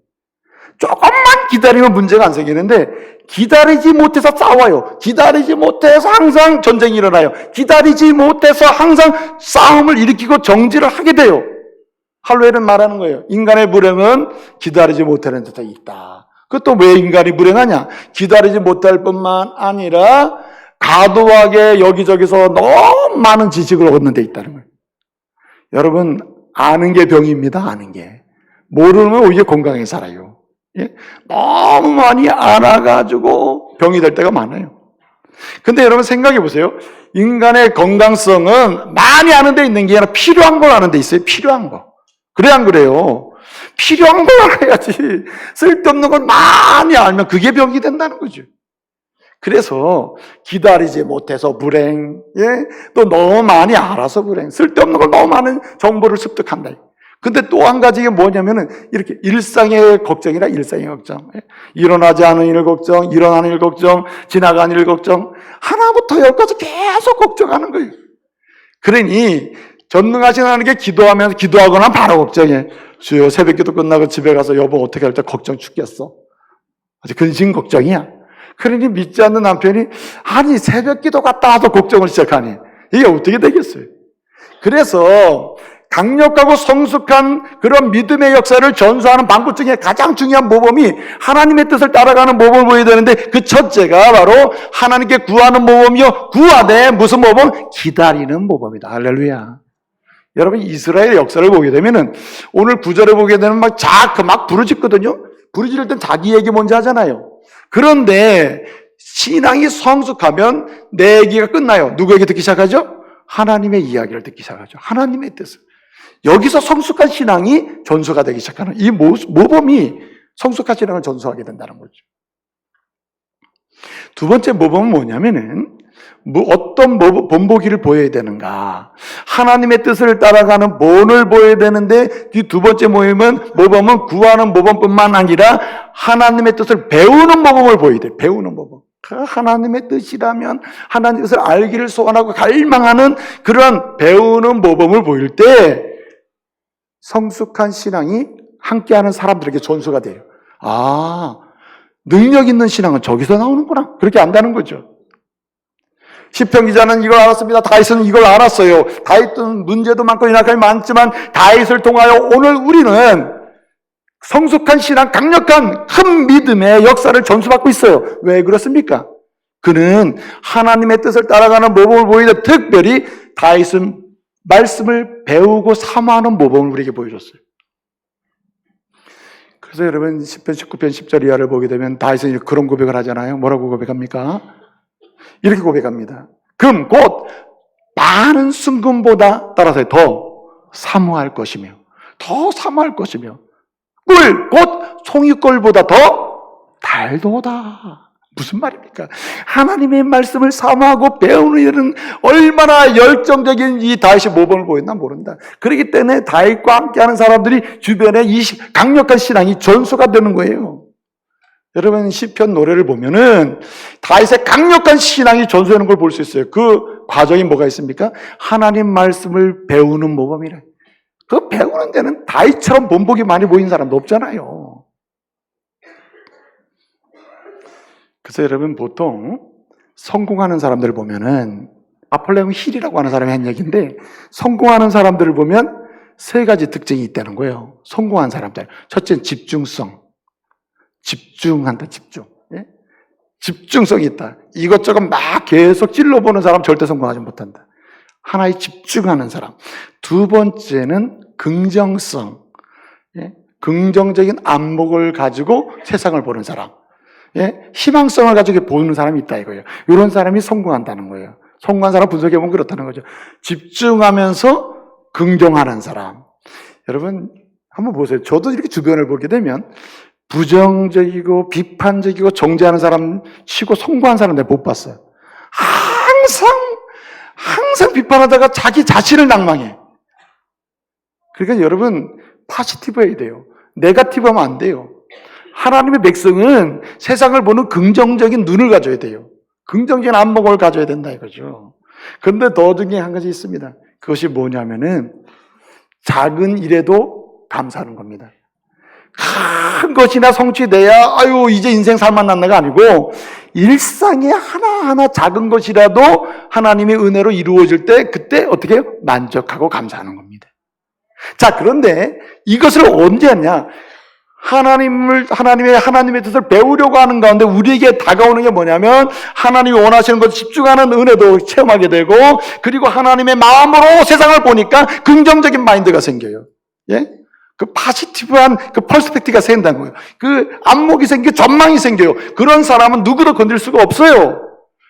조금만 기다리면 문제가 안 생기는데 기다리지 못해서 싸워요. 기다리지 못해서 항상 전쟁이 일어나요. 기다리지 못해서 항상 싸움을 일으키고 정지를 하게 돼요. 할로엘은 말하는 거예요. 인간의 불행은 기다리지 못하는 데다 있다. 그것도 왜 인간이 불행하냐? 기다리지 못할 뿐만 아니라 과도하게 여기저기서 너무 많은 지식을 얻는 데 있다는 거예요. 여러분, 아는 게 병입니다. 아는 게. 모르면 오히려 건강하게 살아요. 예? 너무 많이 알아가지고 병이 될 때가 많아요. 근데 여러분 생각해 보세요. 인간의 건강성은 많이 아는 데 있는 게 아니라 필요한 걸 아는 데 있어요. 필요한 거. 그래 안 그래요? 필요한 걸 알아야지. 쓸데없는 걸 많이 알면 그게 병이 된다는 거죠. 그래서 기다리지 못해서 불행, 예? 또 너무 많이 알아서 불행, 쓸데없는 걸 너무 많은 정보를 습득한다. 근데 또 한 가지가 뭐냐면은 이렇게 일상의 걱정이라 일상의 걱정. 예? 일어나지 않은 일 걱정, 일어나는 일 걱정, 지나가는 일 걱정, 하나부터 열까지 계속 걱정하는 거예요. 그러니 전능하신 하나님께 기도하면서 기도하거나 바로 걱정해. 주여, 새벽기도 끝나고 집에 가서 여보 어떻게 할 때 걱정 죽겠어. 아주 근심 걱정이야. 그러니 믿지 않는 남편이 아니 새벽기도 갔다 와서 걱정을 시작하니 이게 어떻게 되겠어요? 그래서 강력하고 성숙한 그런 믿음의 역사를 전수하는 방법 중에 가장 중요한 모범이 하나님의 뜻을 따라가는 모범을 보여야 되는데, 그 첫째가 바로 하나님께 구하는 모범이요, 구하되 무슨 모범? 기다리는 모범이다. 할렐루야. 여러분, 이스라엘 역사를 보게 되면은 오늘 구절을 보게 되면 막 부르짖거든요. 부르짖을 땐 자기 얘기 먼저 하잖아요. 그런데 신앙이 성숙하면 내 얘기가 끝나요. 누구 얘기 듣기 시작하죠? 하나님의 이야기를 듣기 시작하죠. 하나님의 뜻을. 여기서 성숙한 신앙이 전수가 되기 시작하는, 이 모범이 성숙한 신앙을 전수하게 된다는 거죠. 두 번째 모범은 뭐냐면은, 어떤 본보기를 보여야 되는가? 하나님의 뜻을 따라가는 본을 보여야 되는데, 이 두 번째 모범은 구하는 모범뿐만 아니라 하나님의 뜻을 배우는 모범을 보여야 돼요. 배우는 모범. 하나님의 뜻이라면 하나님의 뜻을 알기를 소원하고 갈망하는 그런 배우는 모범을 보일 때 성숙한 신앙이 함께하는 사람들에게 전수가 돼요. 아, 능력 있는 신앙은 저기서 나오는구나. 그렇게 안다는 거죠. 시편 기자는 이걸 알았습니다. 다윗은 이걸 알았어요. 다윗은 문제도 많고 인악함이 많지만 다윗을 통하여 오늘 우리는 성숙한 신앙, 강력한 큰 믿음의 역사를 전수받고 있어요. 왜 그렇습니까? 그는 하나님의 뜻을 따라가는 모범을 보이는데, 특별히 다윗은 말씀을 배우고 사모하는 모범을 우리에게 보여줬어요. 그래서 여러분, 10편 19편 10절 이하를 보게 되면 다윗은 그런 고백을 하잖아요. 뭐라고 고백합니까? 이렇게 고백합니다. 금 곧 많은 순금보다 따라서 더 사모할 것이며, 더 사모할 것이며, 꿀 곧 송이꿀보다 더 달도다. 무슨 말입니까? 하나님의 말씀을 사모하고 배우는 일은 얼마나 열정적인 이 다윗의 모범을 보였나 모른다. 그렇기 때문에 다윗과 함께하는 사람들이 주변에 이 강력한 신앙이 전수가 되는 거예요. 여러분, 시편 노래를 보면은 다윗의 강력한 신앙이 전수하는 걸 볼 수 있어요. 그 과정이 뭐가 있습니까? 하나님 말씀을 배우는 모범이래. 그 배우는 데는 다윗처럼 본보기 많이 보이는 사람도 없잖아요. 그래서 여러분, 보통 성공하는 사람들을 보면은, 아폴레옹 힐이라고 하는 사람이 한 얘기인데, 성공하는 사람들을 보면 세 가지 특징이 있다는 거예요. 성공한 사람들. 첫째는 집중성. 집중한다, 집중. 예? 집중성이 있다. 이것저것 막 계속 찔러보는 사람 절대 성공하지 못한다. 하나에 집중하는 사람. 두 번째는 긍정성. 예? 긍정적인 안목을 가지고 세상을 보는 사람. 예? 희망성을 가지고 보는 사람이 있다 이거예요. 이런 사람이 성공한다는 거예요. 성공한 사람 분석해보면 그렇다는 거죠. 집중하면서 긍정하는 사람. 여러분, 한번 보세요. 저도 이렇게 주변을 보게 되면 부정적이고 비판적이고 정죄하는 사람 치고 성공한 사람 내가 못 봤어요. 항상 비판하다가 자기 자신을 낭망해. 그러니까 여러분, 파지티브 해야 돼요. 네거티브 하면 안 돼요. 하나님의 백성은 세상을 보는 긍정적인 눈을 가져야 돼요. 긍정적인 안목을 가져야 된다 이거죠. 그런데 더 중요한 한 가지 있습니다. 그것이 뭐냐면은 작은 일에도 감사하는 겁니다. 큰 것이나 성취돼야 아유 이제 인생 살만났나가 아니고, 일상의 하나하나 작은 것이라도 하나님의 은혜로 이루어질 때 그때 어떻게 해요? 만족하고 감사하는 겁니다. 자, 그런데 이것을 언제 하냐? 하나님의 뜻을 배우려고 하는 가운데 우리에게 다가오는 게 뭐냐면, 하나님이 원하시는 것을 집중하는 은혜도 체험하게 되고, 그리고 하나님의 마음으로 세상을 보니까 긍정적인 마인드가 생겨요. 예? 그 파지티브한 그 퍼스펙티브가 생긴다는 거예요. 그 안목이 생기고 전망이 생겨요. 그런 사람은 누구도 건들 수가 없어요.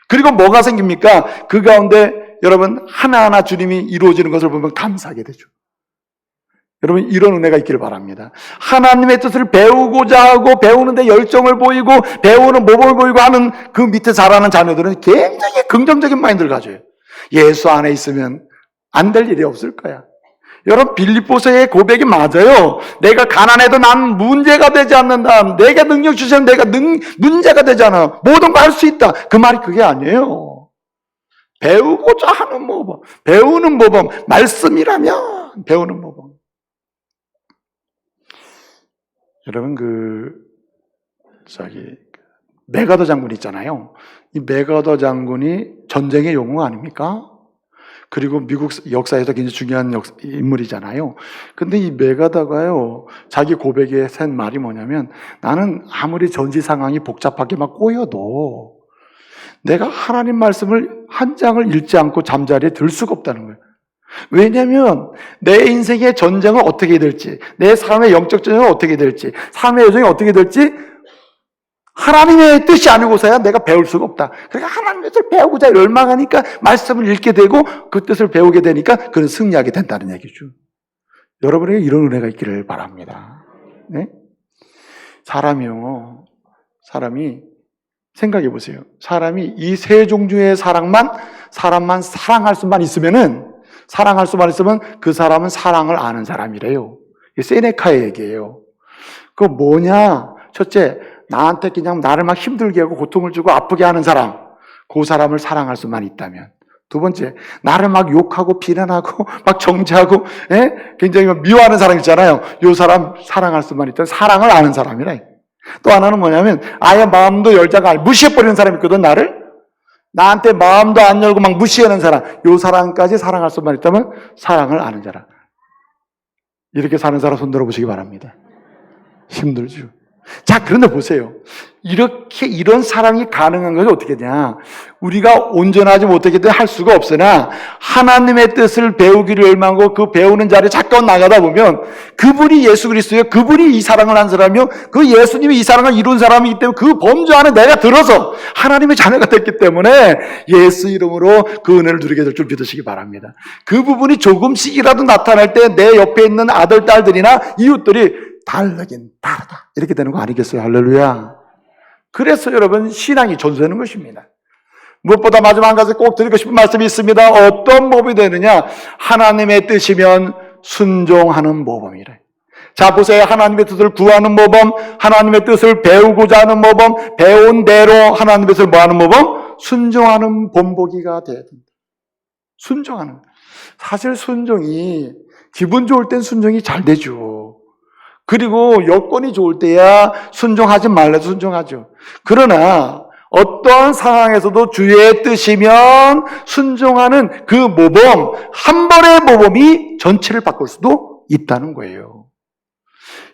그리고 뭐가 생깁니까? 그 가운데 여러분, 하나하나 주님이 이루어지는 것을 보면 감사하게 되죠. 여러분, 이런 은혜가 있기를 바랍니다. 하나님의 뜻을 배우고자 하고 배우는데 열정을 보이고 배우는 모범을 보이고 하는 그 밑에 자라는 자녀들은 굉장히 긍정적인 마인드를 가져요. 예수 안에 있으면 안 될 일이 없을 거야. 여러분, 빌립보서의 고백이 맞아요. 내가 가난해도 난 문제가 되지 않는다. 내가 능력 주시면 내가 문제가 되지 않아. 모든 거 할 수 있다. 그 말이 그게 아니에요. 배우고자 하는 모범, 배우는 모범, 말씀이라면 배우는 모범. 여러분, 메가더 장군 있잖아요. 이 메가더 장군이 전쟁의 영웅 아닙니까? 그리고 미국 역사에서 굉장히 중요한 인물이잖아요. 근데 이 메가다가요, 자기 고백에 센 말이 뭐냐면, 나는 아무리 전시 상황이 복잡하게 막 꼬여도 내가 하나님 말씀을 한 장을 읽지 않고 잠자리에 들 수가 없다는 거예요. 왜냐하면 내 인생의 전쟁은 어떻게 될지, 내 삶의 영적 전쟁은 어떻게 될지, 삶의 여정이 어떻게 될지 하나님의 뜻이 아니고서야 내가 배울 수가 없다. 그러니까 하나님의 뜻을 배우고자 열망하니까 말씀을 읽게 되고 그 뜻을 배우게 되니까 그는 승리하게 된다는 얘기죠. 여러분에게 이런 은혜가 있기를 바랍니다. 네? 사람이 생각해 보세요. 사람이 이 세 종류의 사람만 사랑할 수만 있으면 그 사람은 사랑을 아는 사람이래요. 이게 세네카의 얘기예요. 그 뭐냐? 첫째, 나한테 그냥 나를 막 힘들게 하고 고통을 주고 아프게 하는 사람, 그 사람을 사랑할 수만 있다면. 두 번째, 나를 막 욕하고 비난하고 막 정죄하고 굉장히 미워하는 사람 있잖아요. 이 사람 사랑할 수만 있다면 사랑을 아는 사람이래. 또 하나는 뭐냐면 아예 마음도 열자가 아니고 무시해버리는 사람이 있거든. 나한테 마음도 안 열고 막 무시하는 사람, 이 사람까지 사랑할 수만 있다면 사랑을 아는 사람. 이렇게 사는 사람 손 들어보시기 바랍니다. 힘들죠. 자, 그런데 보세요. 이런 사랑이 가능한 것이 어떻게 되냐? 우리가 온전하지 못하기 때문에 할 수가 없으나 하나님의 뜻을 배우기를 열망하고 그 배우는 자리에 자꾸 나가다 보면 그분이 예수 그리스도예요. 그분이 이 사랑을 한 사람이요. 그 예수님이 이 사랑을 이룬 사람이기 때문에 그 범주 안에 내가 들어서 하나님의 자녀가 됐기 때문에 예수 이름으로 그 은혜를 누리게 될 줄 믿으시기 바랍니다. 그 부분이 조금씩이라도 나타날 때 내 옆에 있는 아들, 딸들이나 이웃들이 다르긴 다르다. 이렇게 되는 거 아니겠어요? 할렐루야. 그래서 여러분, 신앙이 전수되는 것입니다. 무엇보다 마지막 한 가지 꼭 드리고 싶은 말씀이 있습니다. 어떤 모범이 되느냐? 하나님의 뜻이면 순종하는 모범이래. 자, 보세요. 하나님의 뜻을 구하는 모범, 하나님의 뜻을 배우고자 하는 모범, 배운 대로 하나님의 뜻을 뭐 하는 모범? 순종하는 본보기가 돼야 된다. 순종하는. 사실 순종이, 기분 좋을 땐 순종이 잘 되죠. 그리고 여건이 좋을 때야 순종하지 말라도 순종하죠. 그러나 어떤 상황에서도 주의 뜻이면 순종하는 그 모범, 한 번의 모범이 전체를 바꿀 수도 있다는 거예요.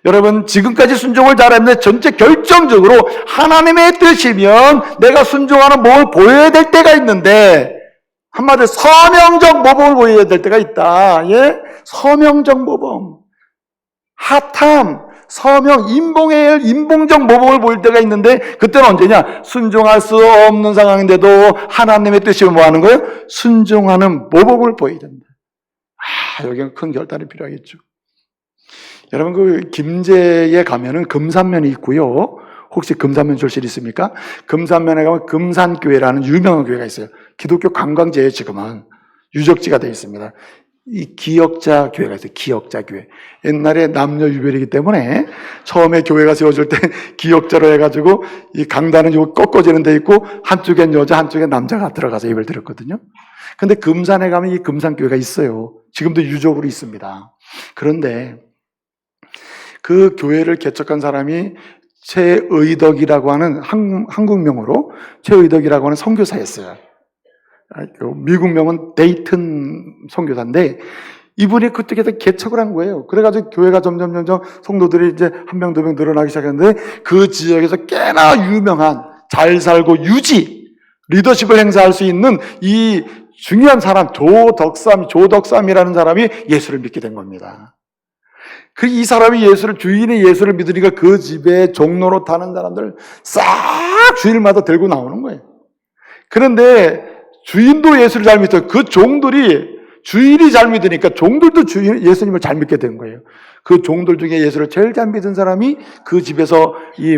여러분, 지금까지 순종을 잘했는데 전체 결정적으로 하나님의 뜻이면 내가 순종하는 모범을 보여야 될 때가 있는데, 한마디로 서명적 모범을 보여야 될 때가 있다. 예? 서명적 모범. 핫함, 서명, 인봉적 모범을 보일 때가 있는데, 그때는 언제냐? 순종할 수 없는 상황인데도 하나님의 뜻이면 뭐 하는 거예요? 순종하는 모범을 보여야 된다. 여기는 큰 결단이 필요하겠죠. 여러분, 그 김제에 가면은 금산면이 있고요. 혹시 금산면 출신 있습니까? 금산면에 가면 금산교회라는 유명한 교회가 있어요. 기독교 관광지에 지금은 유적지가 되어 있습니다. 이 기역자 교회가 있어요. 기역자 교회. 옛날에 남녀 유별이기 때문에 처음에 교회가 세워질 때 기역자로 해가지고 이 강단은 요 꺾어지는 데 있고 한쪽엔 여자, 한쪽엔 남자가 들어가서 예배를 드렸거든요. 근데 금산에 가면 이 금산교회가 있어요. 지금도 유적으로 있습니다. 그런데 그 교회를 개척한 사람이 최의덕이라고 하는 한국명으로 최의덕이라고 하는 선교사였어요. 미국명은 데이튼 선교사인데 이분이 그쪽에서 개척을 한 거예요. 그래가지고 교회가 점점 성도들이 이제 한 명, 두 명 늘어나기 시작했는데 그 지역에서 꽤나 유명한 잘 살고 유지, 리더십을 행사할 수 있는 이 중요한 사람 조덕삼이라는 사람이 예수를 믿게 된 겁니다. 이 사람이 주인이 예수를 믿으니까 그 집에 종로로 타는 사람들 싹 주일마다 들고 나오는 거예요. 그런데 주인도 예수를 잘 믿어요. 그 종들이 주인이 잘 믿으니까 종들도 예수님을 잘 믿게 된 거예요. 그 종들 중에 예수를 제일 잘 믿은 사람이 그 집에서 이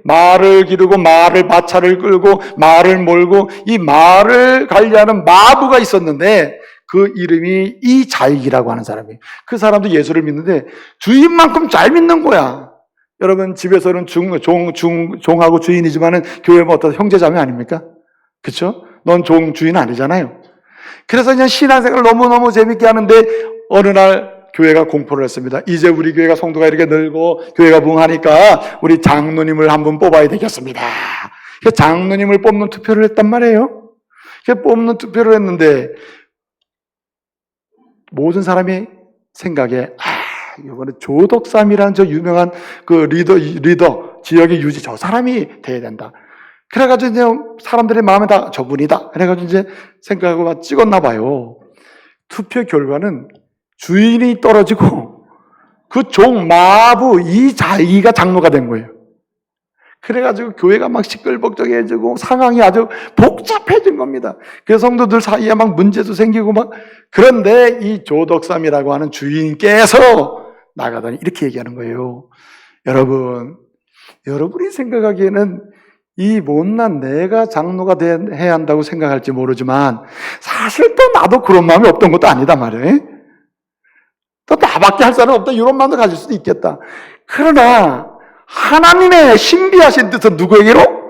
말을 기르고 마차를 끌고 말을 몰고 이 말을 관리하는 마부가 있었는데 그 이름이 이자익이라고 하는 사람이에요. 그 사람도 예수를 믿는데 주인만큼 잘 믿는 거야. 여러분, 집에서는 종하고 주인이지만은 교회는 어떤 형제자매 아닙니까? 그쵸? 넌 주인 아니잖아요. 그래서 그냥 신앙생활을 너무너무 재밌게 하는데 어느 날 교회가 공포를 했습니다. 이제 우리 교회가 성도가 이렇게 늘고 교회가 붕하니까 우리 장로님을 한 분 뽑아야 되겠습니다. 그래서 장로님을 뽑는 투표를 했단 말이에요. 뽑는 투표를 했는데 모든 사람이 생각에 이번에 조덕삼이라는 저 유명한 그 리더 지역의 유지 저 사람이 돼야 된다. 그래가지고 이제 사람들의 마음에 다 저분이다. 그래가지고 이제 생각하고 막 찍었나 봐요. 투표 결과는 주인이 떨어지고 그 종 마부 이자이가 장로가 된 거예요. 그래가지고 교회가 막 시끌벅적해지고 상황이 아주 복잡해진 겁니다. 그 성도들 사이에 막 문제도 생기고 막. 그런데 이 조덕삼이라고 하는 주인께서 나가더니 이렇게 얘기하는 거예요. 여러분이 생각하기에는 이 못난 내가 장로가 해야 한다고 생각할지 모르지만 사실 또 나도 그런 마음이 없던 것도 아니다 말이에요. 또 나밖에 할 사람 없다 이런 마음도 가질 수도 있겠다. 그러나 하나님의 신비하신 뜻은 누구에게로?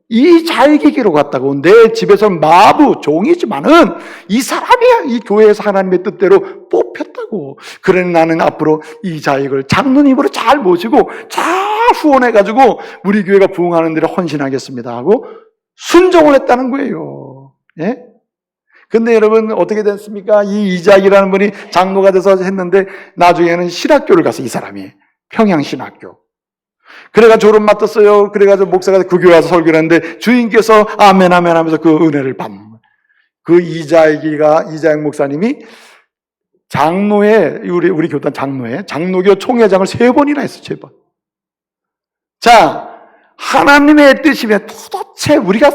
이 자에게로 갔다고. 내 집에서는 마부 종이지만은 이 사람이 이 교회에서 하나님의 뜻대로 뽑혔다고. 그러니 나는 앞으로 이 자익을 장로님으로 잘 모시고 잘 후원해가지고 우리 교회가 부흥하는 데를 헌신하겠습니다 하고 순종을 했다는 거예요. 예? 근데 여러분 어떻게 됐습니까? 이 이자익이라는 분이 장로가 돼서 했는데 나중에는 신학교를 가서 이 사람이 평양신학교. 그래가지고 졸업 맡았어요. 그래가지고 목사가 그 교회 와서 설교를 했는데 주인께서 아멘 아멘 하면서 그 은혜를 받는 거예요. 그 이자익 목사님이 장로회, 우리 교단 장로회, 장로교 총회장을 3번이나 했어요. 3번. 자, 하나님의 뜻이면 도대체 우리가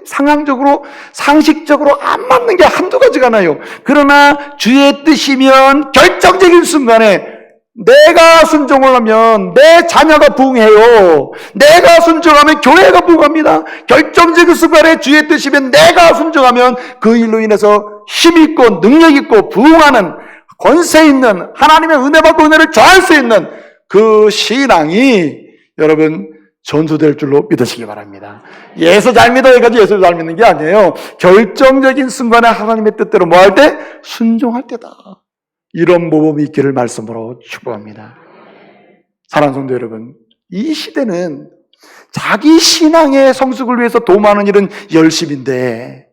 상황적으로, 상식적으로 안 맞는 게 한두 가지가 나요. 그러나 주의 뜻이면 결정적인 순간에 내가 순종을 하면 내 자녀가 부흥해요. 내가 순종하면 교회가 부흥합니다. 결정적인 순간에 주의 뜻이면 내가 순종하면 그 일로 인해서 힘있고 능력있고 부흥하는 권세 있는 하나님의 은혜 받고 은혜를 저할 수 있는 그 신앙이 여러분 전수될 줄로 믿으시기 바랍니다. 예수 잘 믿어 해가지고 예수 잘 믿는 게 아니에요. 결정적인 순간에 하나님의 뜻대로 뭐 할 때? 순종할 때다. 이런 모범이 있기를 말씀으로 축복합니다. 사랑하는 성도 여러분, 이 시대는 자기 신앙의 성숙을 위해서 도모하는 일은 열심인데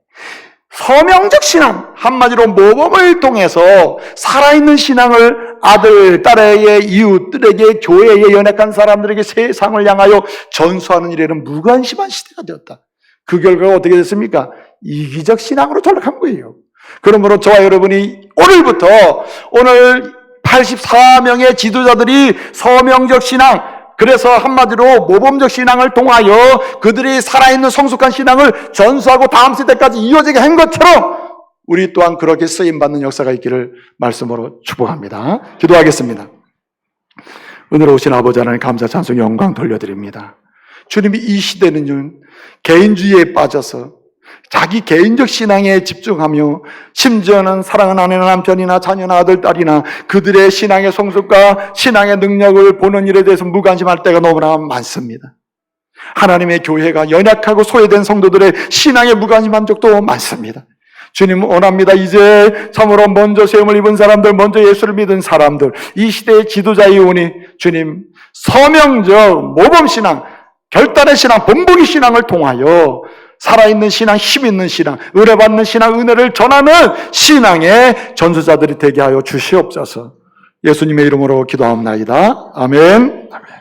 서명적 신앙, 한마디로 모범을 통해서 살아있는 신앙을 아들, 딸에게, 이웃들에게, 교회에 연약한 사람들에게 세상을 향하여 전수하는 일에는 무관심한 시대가 되었다. 그 결과가 어떻게 됐습니까? 이기적 신앙으로 전락한 거예요. 그러므로 저와 여러분이 오늘 84명의 지도자들이 서명적 신앙, 그래서 한마디로 모범적 신앙을 통하여 그들이 살아있는 성숙한 신앙을 전수하고 다음 세대까지 이어지게 한 것처럼 우리 또한 그렇게 쓰임받는 역사가 있기를 말씀으로 축복합니다. 기도하겠습니다. 은혜로우신 아버지 하나님 감사 찬송 영광 돌려드립니다. 주님이 이 시대는 개인주의에 빠져서 자기 개인적 신앙에 집중하며 심지어는 사랑하는 아내나 남편이나 자녀나 아들, 딸이나 그들의 신앙의 성숙과 신앙의 능력을 보는 일에 대해서 무관심할 때가 너무나 많습니다. 하나님의 교회가 연약하고 소외된 성도들의 신앙에 무관심한 적도 많습니다. 주님 원합니다. 이제 참으로 먼저 세움을 입은 사람들, 먼저 예수를 믿은 사람들, 이 시대의 지도자이오니 주님 서명적 모범신앙, 결단의 신앙, 본보기 신앙을 통하여 살아있는 신앙, 힘있는 신앙, 은혜받는 신앙, 은혜를 전하는 신앙의 전수자들이 되게 하여 주시옵소서. 예수님의 이름으로 기도합니다. 아멘. 아멘.